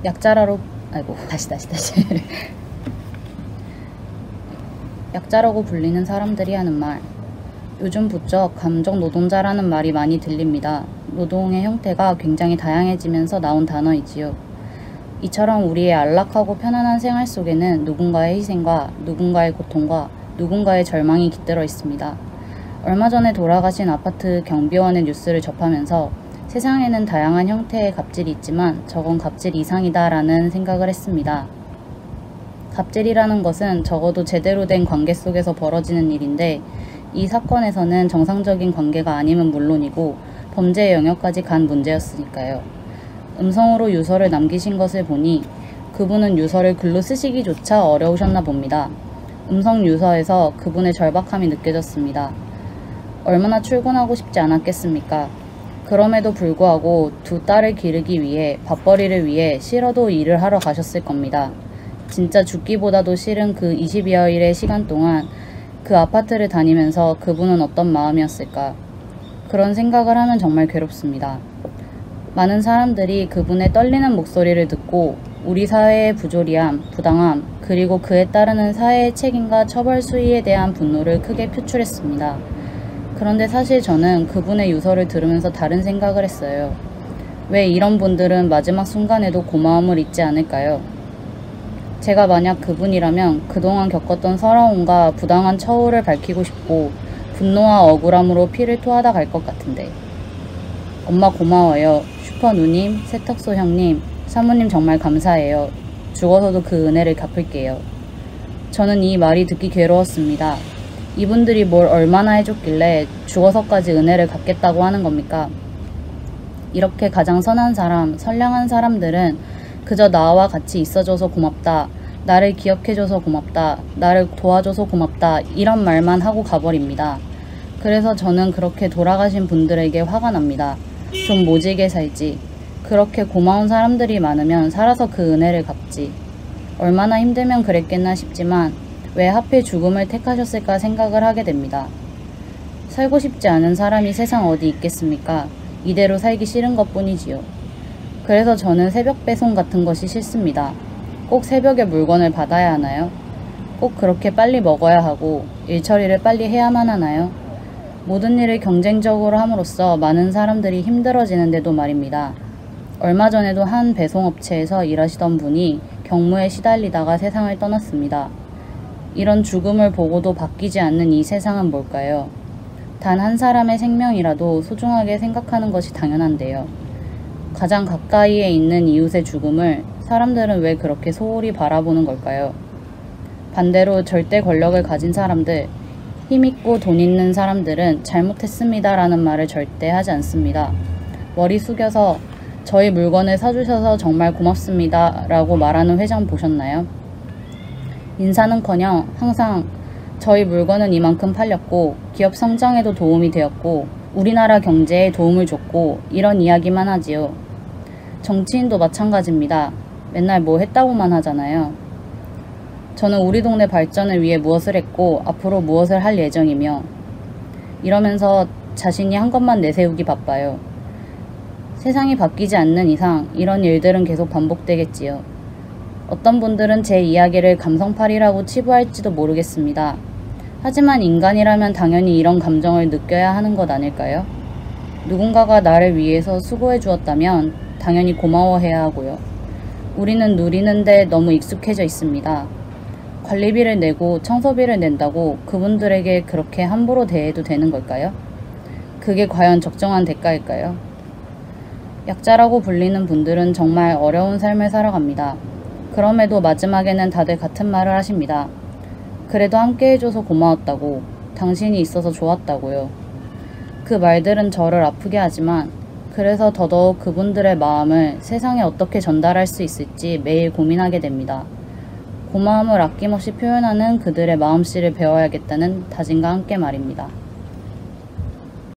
약자라고 다시 약자라고 불리는 사람들이 하는 말. 요즘 부쩍 감정 노동자라는 말이 많이 들립니다. 노동의 형태가 굉장히 다양해지면서 나온 단어이지요. 이처럼 우리의 안락하고 편안한 생활 속에는 누군가의 희생과 누군가의 고통과 누군가의 절망이 깃들어 있습니다. 얼마 전에 돌아가신 아파트 경비원의 뉴스를 접하면서 세상에는 다양한 형태의 갑질이 있지만 저건 갑질 이상이다라는 생각을 했습니다. 갑질이라는 것은 적어도 제대로 된 관계 속에서 벌어지는 일인데 이 사건에서는 정상적인 관계가 아니면 물론이고 범죄 영역까지 간 문제였으니까요. 음성으로 유서를 남기신 것을 보니 그분은 유서를 글로 쓰시기조차 어려우셨나 봅니다. 음성 유서에서 그분의 절박함이 느껴졌습니다. 얼마나 출근하고 싶지 않았겠습니까? 그럼에도 불구하고 두 딸을 기르기 위해 밥벌이를 위해 싫어도 일을 하러 가셨을 겁니다. 진짜 죽기보다도 싫은 그 20여일의 시간 동안 그 아파트를 다니면서 그분은 어떤 마음이었을까? 그런 생각을 하면 정말 괴롭습니다. 많은 사람들이 그분의 떨리는 목소리를 듣고 우리 사회의 부조리함, 부당함, 그리고 그에 따르는 사회의 책임과 처벌 수위에 대한 분노를 크게 표출했습니다. 그런데 사실 저는 그분의 유서를 들으면서 다른 생각을 했어요. 왜 이런 분들은 마지막 순간에도 고마움을 잊지 않을까요? 제가 만약 그분이라면 그동안 겪었던 서러움과 부당한 처우를 밝히고 싶고 분노와 억울함으로 피를 토하다 갈 것 같은데. 엄마 고마워요. 슈퍼누님, 세탁소 형님, 사모님 정말 감사해요. 죽어서도 그 은혜를 갚을게요. 저는 이 말이 듣기 괴로웠습니다. 이분들이 뭘 얼마나 해줬길래 죽어서까지 은혜를 갚겠다고 하는 겁니까? 이렇게 가장 선한 사람, 선량한 사람들은 그저 나와 같이 있어줘서 고맙다, 나를 기억해줘서 고맙다, 나를 도와줘서 고맙다 이런 말만 하고 가버립니다. 그래서 저는 그렇게 돌아가신 분들에게 화가 납니다. 좀 모질게 살지. 그렇게 고마운 사람들이 많으면 살아서 그 은혜를 갚지. 얼마나 힘들면 그랬겠나 싶지만 왜 하필 죽음을 택하셨을까 생각을 하게 됩니다. 살고 싶지 않은 사람이 세상 어디 있겠습니까? 이대로 살기 싫은 것뿐이지요. 그래서 저는 새벽 배송 같은 것이 싫습니다. 꼭 새벽에 물건을 받아야 하나요? 꼭 그렇게 빨리 먹어야 하고 일 처리를 빨리 해야만 하나요? 모든 일을 경쟁적으로 함으로써 많은 사람들이 힘들어지는데도 말입니다. 얼마 전에도 한 배송업체에서 일하시던 분이 경무에 시달리다가 세상을 떠났습니다. 이런 죽음을 보고도 바뀌지 않는 이 세상은 뭘까요? 단 한 사람의 생명이라도 소중하게 생각하는 것이 당연한데요. 가장 가까이에 있는 이웃의 죽음을 사람들은 왜 그렇게 소홀히 바라보는 걸까요? 반대로 절대 권력을 가진 사람들, 힘있고 돈 있는 사람들은 잘못했습니다라는 말을 절대 하지 않습니다. 머리 숙여서 저희 물건을 사주셔서 정말 고맙습니다 라고 말하는 회장 보셨나요? 인사는커녕 항상 저희 물건은 이만큼 팔렸고 기업 성장에도 도움이 되었고 우리나라 경제에 도움을 줬고 이런 이야기만 하지요. 정치인도 마찬가지입니다. 맨날 뭐 했다고만 하잖아요. 저는 우리 동네 발전을 위해 무엇을 했고 앞으로 무엇을 할 예정이며 이러면서 자신이 한 것만 내세우기 바빠요. 세상이 바뀌지 않는 이상 이런 일들은 계속 반복되겠지요. 어떤 분들은 제 이야기를 감성팔이라고 치부할지도 모르겠습니다. 하지만 인간이라면 당연히 이런 감정을 느껴야 하는 것 아닐까요? 누군가가 나를 위해서 수고해 주었다면 당연히 고마워해야 하고요. 우리는 누리는데 너무 익숙해져 있습니다. 관리비를 내고 청소비를 낸다고 그분들에게 그렇게 함부로 대해도 되는 걸까요? 그게 과연 적정한 대가일까요? 약자라고 불리는 분들은 정말 어려운 삶을 살아갑니다. 그럼에도 마지막에는 다들 같은 말을 하십니다. 그래도 함께 해줘서 고마웠다고, 당신이 있어서 좋았다고요. 그 말들은 저를 아프게 하지만 그래서 더더욱 그분들의 마음을 세상에 어떻게 전달할 수 있을지 매일 고민하게 됩니다. 고마움을 아낌없이 표현하는 그들의 마음씨를 배워야겠다는 다짐과 함께 말입니다.